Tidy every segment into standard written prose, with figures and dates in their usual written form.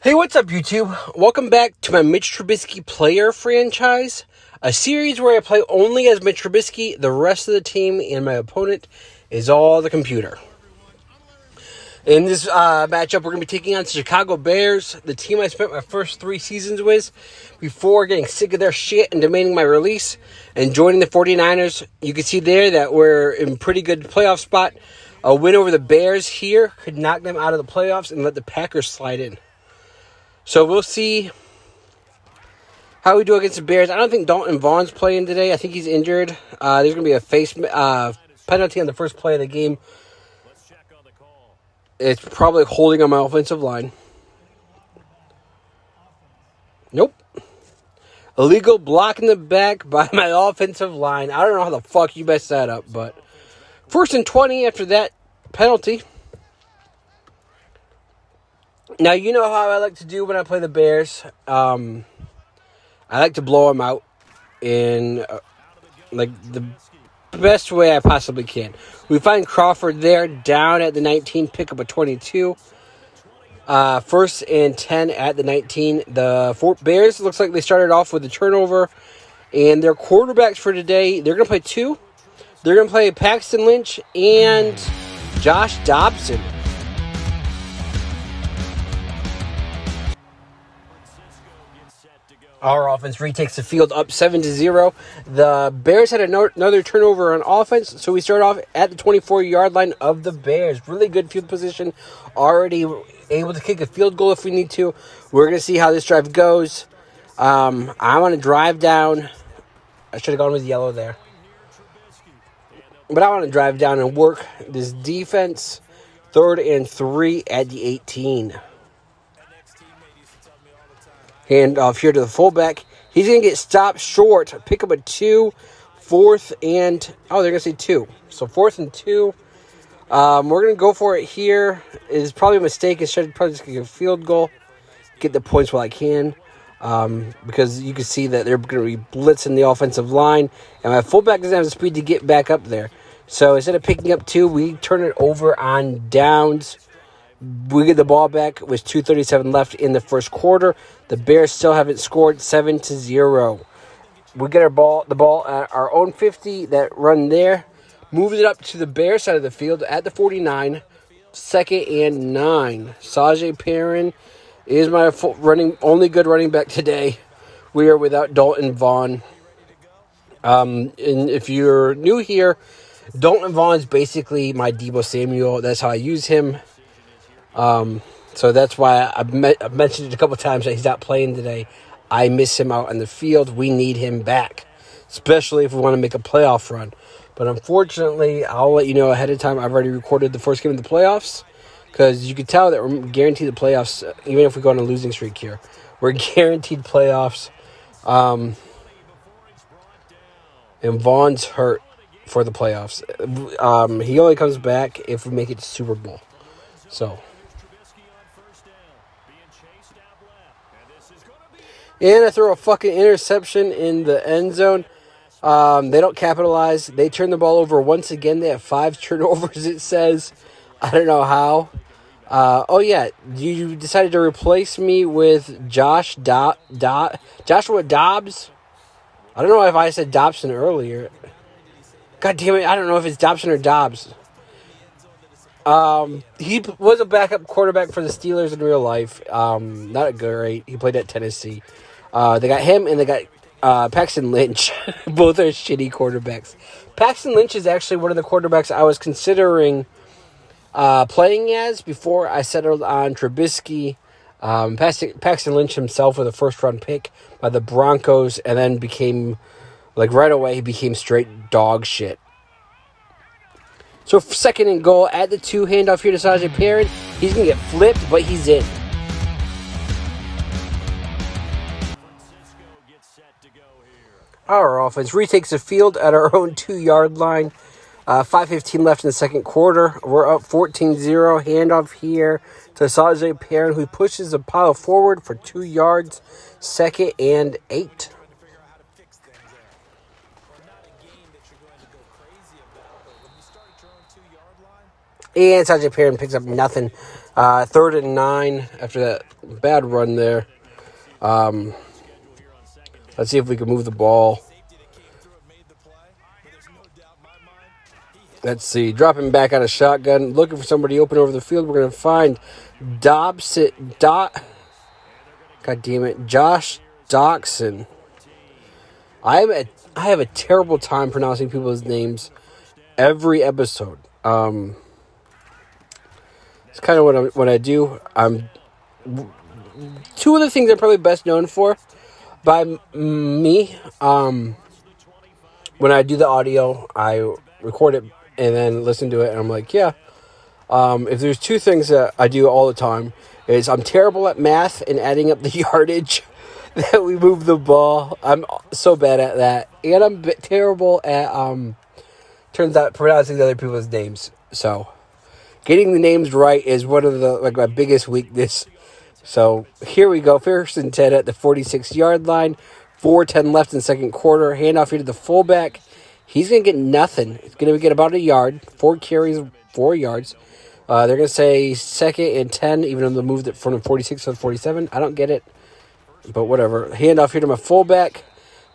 Hey, what's up, YouTube? Welcome back to my Mitch Trubisky player franchise, a series where I play only as Mitch Trubisky. The rest of the team and my opponent is all the computer. In this matchup, we're going to be taking on the Chicago Bears, the team I spent my first 3 seasons with before getting sick of their shit and demanding my release and joining the 49ers. You can see there that we're in pretty good playoff spot. A win over the Bears here could knock them out of the playoffs and let the Packers slide in. So we'll see how we do against the Bears. I don't think Dalton Vaughn's playing today. I think he's injured. There's going to be a face penalty on the first play of the game. It's probably holding on my offensive line. Nope. Illegal block in the back by my offensive line. I don't know how the fuck you messed that up, but 1st and 20 after that penalty. Now, you know how I like to do when I play the Bears. I like to blow them out in the best way I possibly can. We find Crawford there, down at the 19, pick up a 22. 1st and 10 at the 19. The Bears looks like they started off with a turnover. And their quarterbacks for today, they're going to play 2. They're going to play Paxton Lynch and Josh Dobson. Our offense retakes the field up 7-0. The Bears had another turnover on offense, so we start off at the 24-yard line of the Bears. Really good field position. Already able to kick a field goal if we need to. We're going to see how this drive goes. I want to drive down. I should have gone with yellow there. But I want to drive down and work this defense. 3rd and 3 at the 18. Hand off here to the fullback. He's going to get stopped short. Pick up a 2. 4th and... they're going to say 2. So 4th and 2. We're going to go for it here. It's probably a mistake. I should probably just get a field goal. Get the points while I can. Because you can see that they're going to be blitzing the offensive line. And my fullback doesn't have the speed to get back up there. So instead of picking up 2, we turn it over on downs. We get the ball back with 2:37 left in the first quarter. The Bears still haven't scored. 7-0. We get the ball at our own 50. That run there moves it up to the Bears side of the field at the 49. 2nd and 9. Sajay Perrin is my only good running back today. We are without Dalton Vaughn. And if you're new here, Dalton Vaughn is basically my Deebo Samuel. That's how I use him. So that's why I've mentioned it a couple times that he's not playing today. I miss him out on the field. We need him back, especially if we want to make a playoff run. But unfortunately, I'll let you know ahead of time. I've already recorded the first game of the playoffs because you can tell that we're guaranteed the playoffs, even if we go on a losing streak here. We're guaranteed playoffs. And Vaughn's hurt for the playoffs. He only comes back if we make it to Super Bowl. So... and I throw a fucking interception in the end zone. They don't capitalize. They turn the ball over once again. They have 5 turnovers, it says. I don't know how. You decided to replace me with Joshua Dobbs. I don't know if I said Dobson earlier. God damn it, I don't know if it's Dobson or Dobbs. He was a backup quarterback for the Steelers in real life. Not great. He played at Tennessee. They got him and they got Paxton Lynch. Both are shitty quarterbacks. Paxton Lynch is actually one of the quarterbacks I was considering playing as before I settled on Trubisky. Paxton Lynch himself was a first-round pick by the Broncos and then became, right away, he became straight dog shit. So 2nd and goal at the 2, handoff here to Sajay Perrin. He's going to get flipped, but he's in. Our offense retakes the field at our own 2-yard line. 5:15 left in the second quarter. We're up 14-0. Handoff here to Sajay Perrin, who pushes the pile forward for 2 yards. 2nd and 8. And Sajay Perrin picks up nothing. Third and 9 after that bad run there. Let's see if we can move the ball. Let's see. Dropping back out of shotgun. Looking for somebody open over the field. We're going to find God damn it. Josh Doxson. I have a terrible time pronouncing people's names every episode. It's kind of what I do. Two of the things I'm probably best known for by me. When I do the audio, I record it and then listen to it, and I'm like, yeah. If there's two things that I do all the time, is I'm terrible at math and adding up the yardage that we move the ball. I'm so bad at that, and I'm terrible at turns out pronouncing other people's names. So getting the names right is one of the my biggest weakness. So here we go, first and 10 at the 46-yard line. 4:10 left in the second quarter. Handoff here to the fullback. He's going to get nothing. He's going to get about a yard. 4 carries, 4 yards. They're going to say second and 10, even though they moved it from the 46 to the 47. I don't get it, but whatever. Handoff here to my fullback.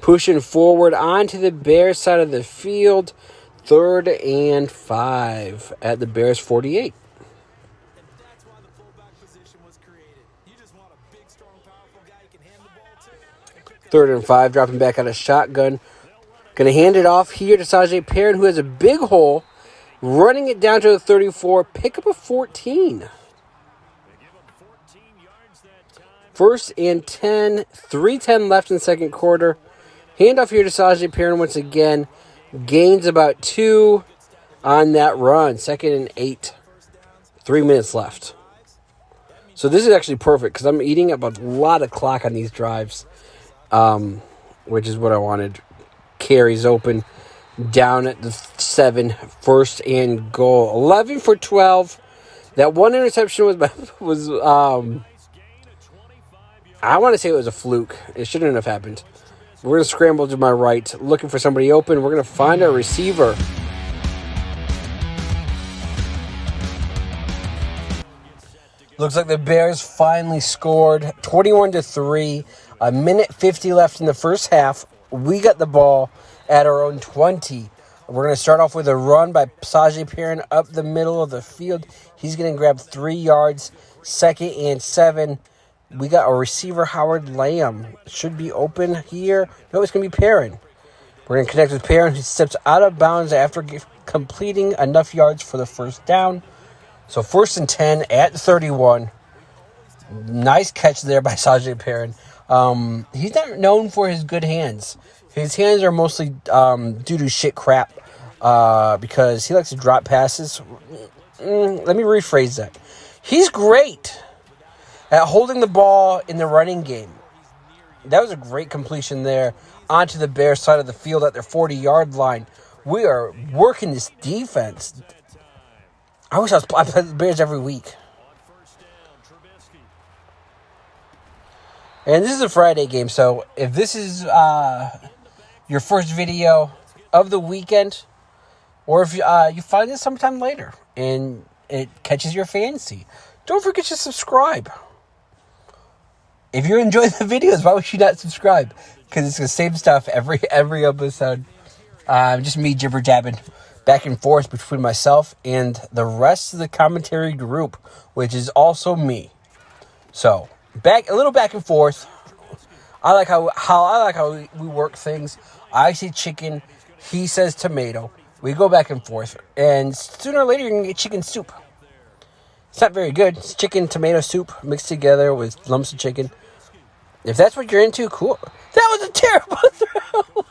Pushing forward onto the Bears side of the field. 3rd and 5 at the Bears 48. Third and 5, dropping back out of shotgun. Going to hand it off here to Sajay Perrin, who has a big hole. Running it down to the 34. Pick up a 14. 1st and 10. 3:10 left in the second quarter. Handoff here to Sajay Perrin once again. Gains about 2 on that run. 2nd and 8. 3 minutes left. So this is actually perfect because I'm eating up a lot of clock on these drives, which is what I wanted. Carries open down at the 7. 1st and goal. 11 for 12. That one interception was I want to say it was a fluke. It shouldn't have happened. We're going to scramble to my right, looking for somebody open. We're going to find our receiver. Looks like the Bears finally scored 21-3. A minute 50 left in the first half. We got the ball at our own 20. We're going to start off with a run by Sajay Perrin up the middle of the field. He's going to grab 3 yards. 2nd and 7. We got a receiver, Howard Lamb. Should be open here. No, it's going to be Perrin. We're going to connect with Perrin, who steps out of bounds after completing enough yards for the first down. So 1st and 10 at 31. Nice catch there by Sajay Perrin. He's not known for his good hands. His hands are mostly doo-doo shit crap because he likes to drop passes. Let me rephrase that. He's great at holding the ball in the running game. That was a great completion there onto the Bears side of the field at their 40-yard line. We are working this defense. I wish I played the Bears every week. And this is a Friday game, so if this is your first video of the weekend, or if you find it sometime later and it catches your fancy, don't forget to subscribe. If you enjoy the videos, why would you not subscribe? Because it's the same stuff every episode. Just me jibber-jabbing back and forth between myself and the rest of the commentary group, which is also me. So, a little back and forth. I like how we work things. I say chicken, he says tomato. We go back and forth, and sooner or later you're gonna get chicken soup. It's not very good. It's chicken tomato soup mixed together with lumps of chicken. If that's what you're into, cool. That was a terrible throw.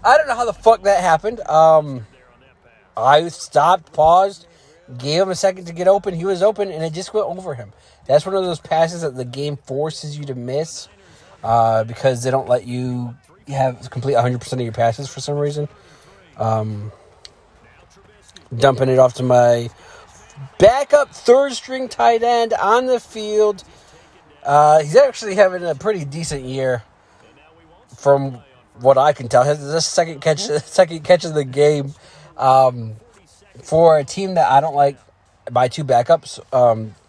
I don't know how the fuck that happened. I stopped, paused, gave him a second to get open. He was open, and it just went over him. That's one of those passes that the game forces you to miss because they don't let you complete 100% of your passes for some reason. Dumping it off to my backup third-string tight end on the field. He's actually having a pretty decent year from what I can tell. His second catch of the game. For a team that I don't like by 2 backups,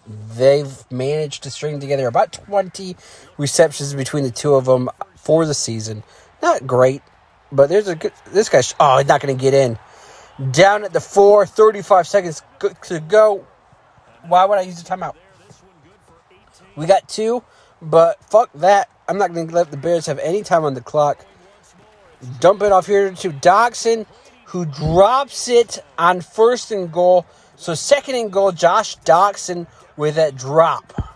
they've managed to string together about 20 receptions between the two of them for the season. Not great, but there's a good. This guy's he's not going to get in. Down at the 4, 35 seconds to go. Why would I use a timeout? We got 2, but fuck that. I'm not going to let the Bears have any time on the clock. Dump it off here to Doxson, who drops it on 1st and goal. So 2nd and goal, Josh Doxson with that drop.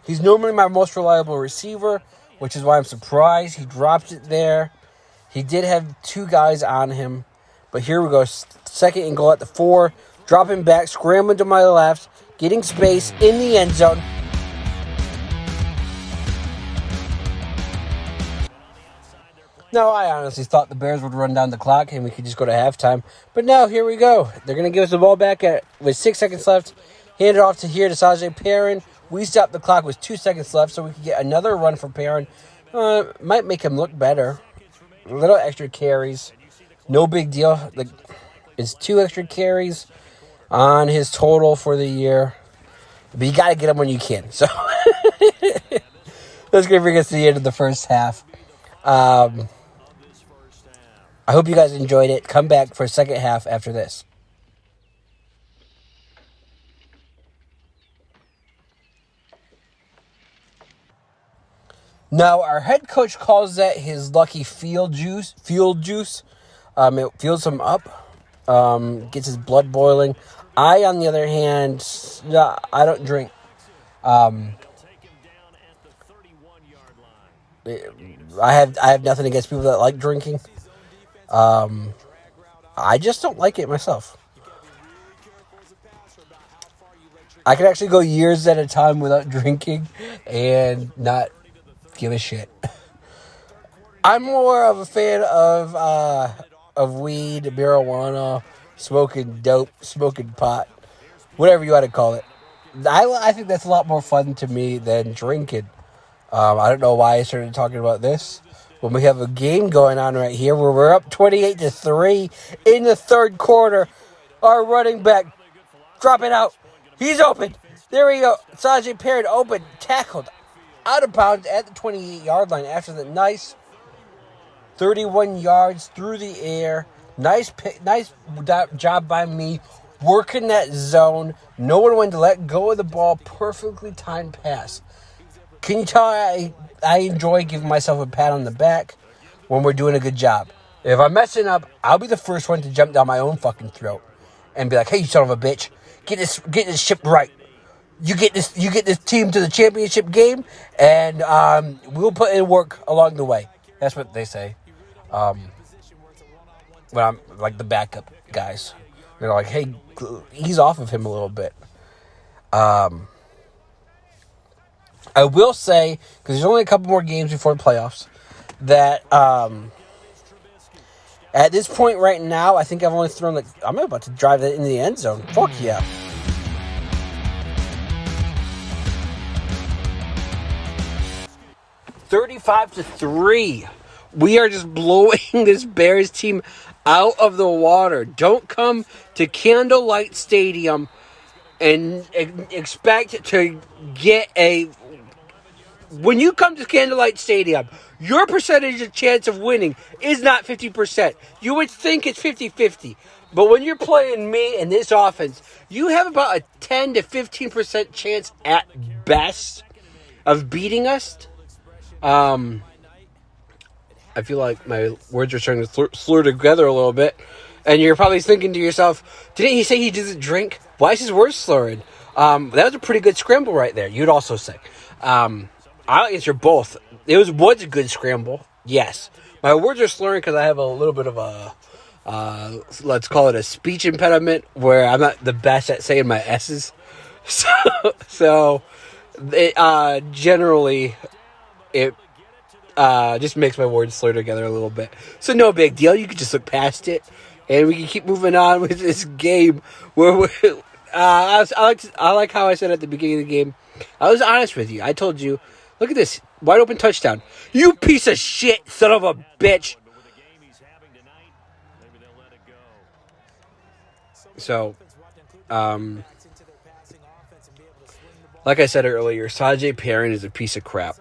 He's normally my most reliable receiver, which is why I'm surprised he dropped it there. He did have 2 guys on him. But here we go. 2nd and goal at the 4. Dropping back, scrambling to my left, getting space in the end zone. No, I honestly thought the Bears would run down the clock and we could just go to halftime. But no, here we go. They're going to give us the ball back with 6 seconds left. Hand it off to Sage Perrin. We stopped the clock with 2 seconds left so we could get another run for Perrin. Might make him look better. A little extra carries. No big deal. It's 2 extra carries on his total for the year. But you got to get him when you can. So that's going to bring us to the end of the first half. I hope you guys enjoyed it. Come back for a second half after this. Now, our head coach calls that his lucky field juice. It fuels him up, gets his blood boiling. I, on the other hand, I don't drink. I have nothing against people that like drinking. I just don't like it myself. I could actually go years at a time without drinking and not give a shit. I'm more of a fan of weed, marijuana, smoking dope, smoking pot, whatever you want to call it. I think that's a lot more fun to me than drinking. I don't know why I started talking about this when we have a game going on right here where we're up 28-3 in the third quarter. Our running back, drop it out. He's open. There we go. Sage Perrin open, tackled out of bounds at the 28-yard line after the nice 31 yards through the air. Nice job by me working that zone. No one wanted to let go of the ball. Perfectly timed pass. Can you tell I enjoy giving myself a pat on the back when we're doing a good job? If I'm messing up, I'll be the first one to jump down my own fucking throat and be like, "Hey, you son of a bitch, get this ship right. You get this team to the championship game, and we'll put in work along the way." That's what they say. When I'm like the backup guys, they're like, "Hey, ease off of him a little bit." I will say, because there's only a couple more games before the playoffs, that at this point right now, I think I've only thrown I'm about to drive that into the end zone. Fuck yeah. $35-3. We are just blowing this Bears team out of the water. Don't come to Candlelight Stadium and expect to get a... When you come to Candlelight Stadium, your percentage of chance of winning is not 50%. You would think it's 50-50. But when you're playing me in this offense, you have about a 10 to 15% chance at best of beating us. I feel like my words are starting to slur together a little bit. And you're probably thinking to yourself, didn't he say he doesn't drink? Why is his words slurring? That was a pretty good scramble right there, you'd also say. I'll answer both. It was a good scramble, yes. My words are slurring because I have a little bit of a, let's call it a speech impediment, where I'm not the best at saying my S's. So generally, it just makes my words slur together a little bit. So no big deal. You can just look past it, and we can keep moving on with this game. Where I like how I said at the beginning of the game, I was honest with you. I told you, look at this wide open touchdown. You piece of shit, son of a bitch. So, Like I said earlier, Sajay Perrin is a piece of crap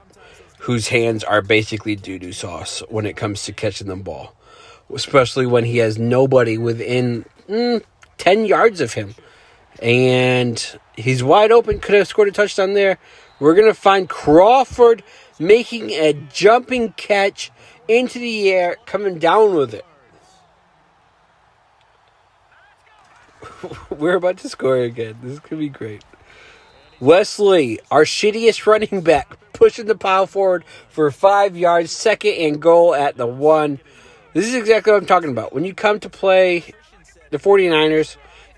whose hands are basically doo-doo sauce when it comes to catching the ball, especially when he has nobody within 10 yards of him. And he's wide open, could have scored a touchdown there. We're going to find Crawford making a jumping catch into the air, coming down with it. We're about to score again. This is going to be great. Wesley, our shittiest running back, pushing the pile forward for 5 yards, 2nd and goal at the 1. This is exactly what I'm talking about. When you come to play the 49ers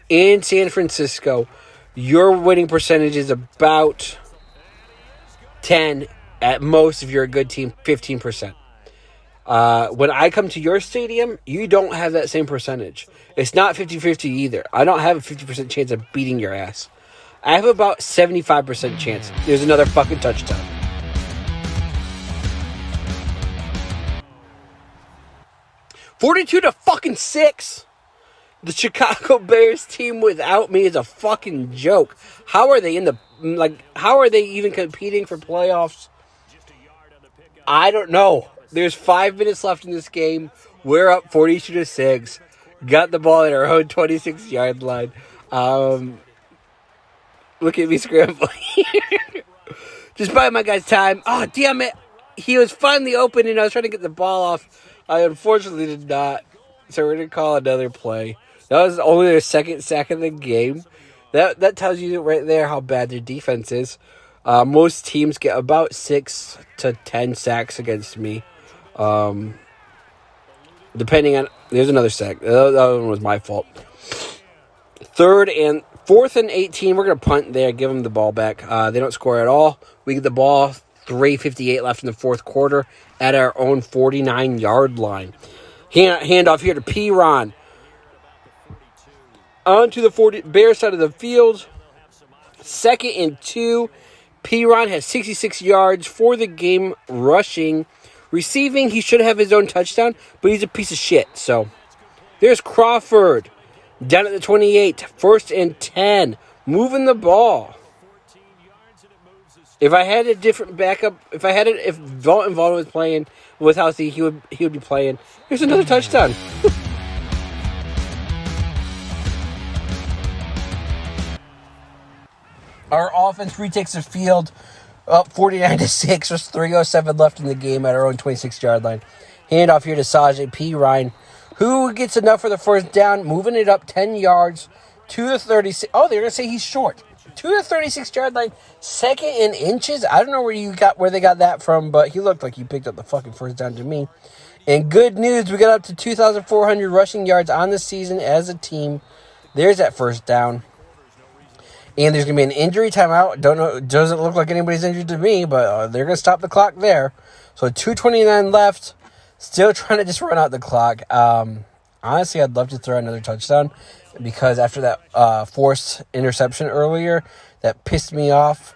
in San Francisco, your winning percentage is about 10, at most, if you're a good team, 15%. When I come to your stadium, you don't have that same percentage. It's not 50-50 either. I don't have a 50% chance of beating your ass. I have about 75% chance there's another fucking touchdown. $42-6. The Chicago Bears team without me is a fucking joke. How are they how are they even competing for playoffs? I don't know. There's 5 minutes left in this game. We're up 42-6. Got the ball at our own 26-yard line. Look at me scrambling. Just buying my guy's time. Oh, damn it. He was finally open, and I was trying to get the ball off. I unfortunately did not. So we're going to call another play. That was only their 2nd sack of the game. That tells you right there how bad their defense is. Most teams get about 6 to 10 sacks against me. Depending on... There's another sack. That one was my fault. 4th and 18. We're going to punt there. Give them the ball back. They don't score at all. We get the ball. 3:58 left in the 4th quarter at our own 49-yard line. Hand off here to Piron. On to the Bears side of the field. 2nd and 2. Piron has 66 yards for the game rushing. Receiving, he should have his own touchdown, but he's a piece of shit. So, there's Crawford. Down at the 28. 1st and 10. Moving the ball. If I had a different backup, if Vaughn was playing with healthy, he would be playing. Here's another touchdown. Our offense retakes the field up 49-6. There's 3:07 left in the game at our own 26-yard line. Hand off here to Sajay Perrin, who gets enough for the 1st down, moving it up 10 yards to the 36. Oh, they're going to say he's short. To the 36-yard line, 2nd in inches. I don't know where they got that from, but he looked like he picked up the fucking 1st down to me. And good news, we got up to 2,400 rushing yards on the season as a team. There's that 1st down. And there's going to be an injury timeout. Don't know. Doesn't look like anybody's injured to me, but they're going to stop the clock there. So 2:29 left. Still trying to just run out the clock. Honestly, I'd love to throw another touchdown because after that forced interception earlier, that pissed me off.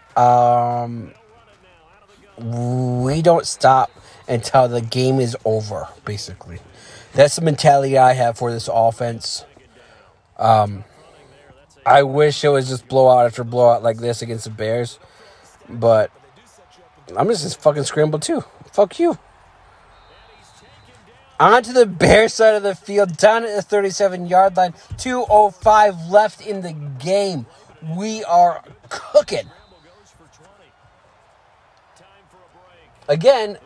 We don't stop until the game is over, basically. That's the mentality I have for this offense. I wish it was just blowout after blowout like this against the Bears. But I'm just fucking scrambled too. Fuck you. On to the Bears side of the field. Down at the 37-yard line. 2:05 left in the game. We are cooking. Again,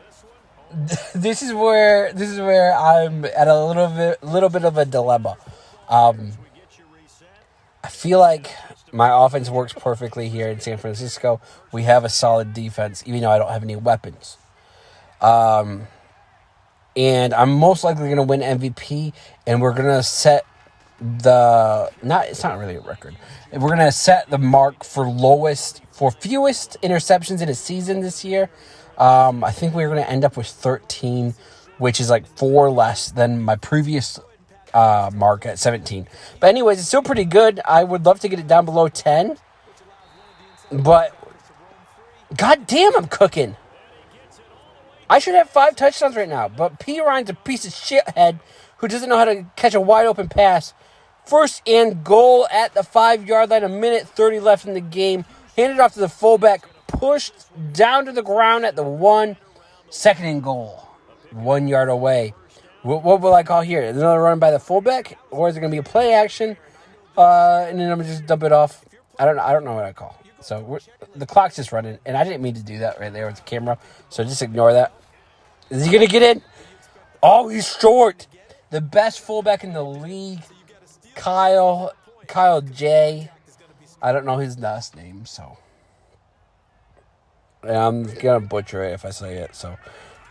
this is where I'm at a little bit of a dilemma. I feel like my offense works perfectly here in San Francisco. We have a solid defense, even though I don't have any weapons. And I'm most likely going to win MVP, and we're going to set it's not really a record. We're going to set the mark for fewest interceptions in a season this year. I think we're going to end up with 13, which is like 4 less than my previous mark at 17. But anyways, it's still pretty good. I would love to get it down below 10. But goddamn, I'm cooking. I should have 5 touchdowns right now. But P. Ryan's a piece of shithead who doesn't know how to catch a wide open pass. 1st and goal at the 5-yard line. 1:30 left in the game. Handed off to the fullback. Pushed down to the ground at the 1. 2nd and goal. 1 yard away. What will I call here? Is it another run by the fullback? Or is it going to be a play action? And then I'm going to just dump it off. I don't know what I call. So the clock's just running. And I didn't mean to do that right there with the camera. So just ignore that. Is he going to get in? Oh, he's short. The best fullback in the league. Kyle J. I don't know his last name, so. I'm going to butcher it if I say it, so.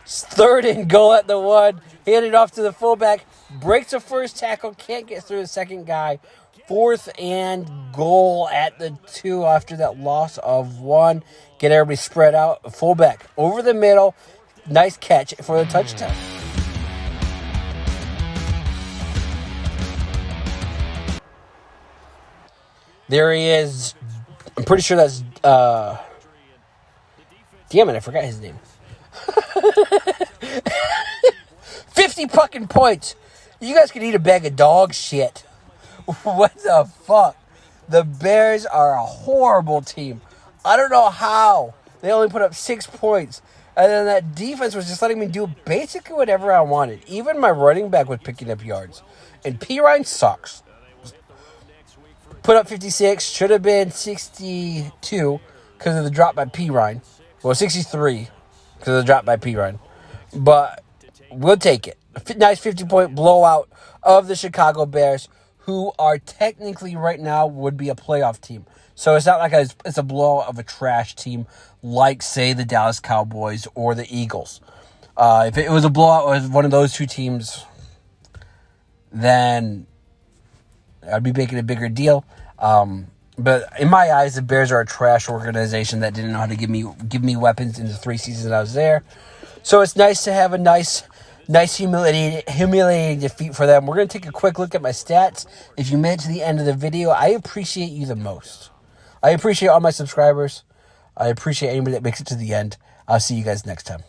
3rd and goal at the 1. Handed off to the fullback. Breaks the first tackle. Can't get through the second guy. 4th and goal at the 2 after that loss of 1. Get everybody spread out. Fullback over the middle. Nice catch for the touchdown. There he is. I'm pretty sure that's... Damn it, I forgot his name. 50 fucking points. You guys could eat a bag of dog shit. What the fuck? The Bears are a horrible team. I don't know how. They only put up 6 points. And then that defense was just letting me do basically whatever I wanted. Even my running back was picking up yards. And Pirine sucks. Put up 56. Should have been 62 because of the drop by Pirine. Well, 63 because of the drop by Pirine. But we'll take it. A nice 50-point blowout of the Chicago Bears, who are technically right now would be a playoff team. So it's not like it's a blowout of a trash team like, say, the Dallas Cowboys or the Eagles. If it was a blowout of one of those two teams, then I'd be making a bigger deal. But in my eyes, the Bears are a trash organization that didn't know how to give me weapons in the 3 seasons I was there. So it's nice to have a nice humiliating defeat for them. We're going to take a quick look at my stats. If you made it to the end of the video, I appreciate you the most. I appreciate all my subscribers. I appreciate anybody that makes it to the end. I'll see you guys next time.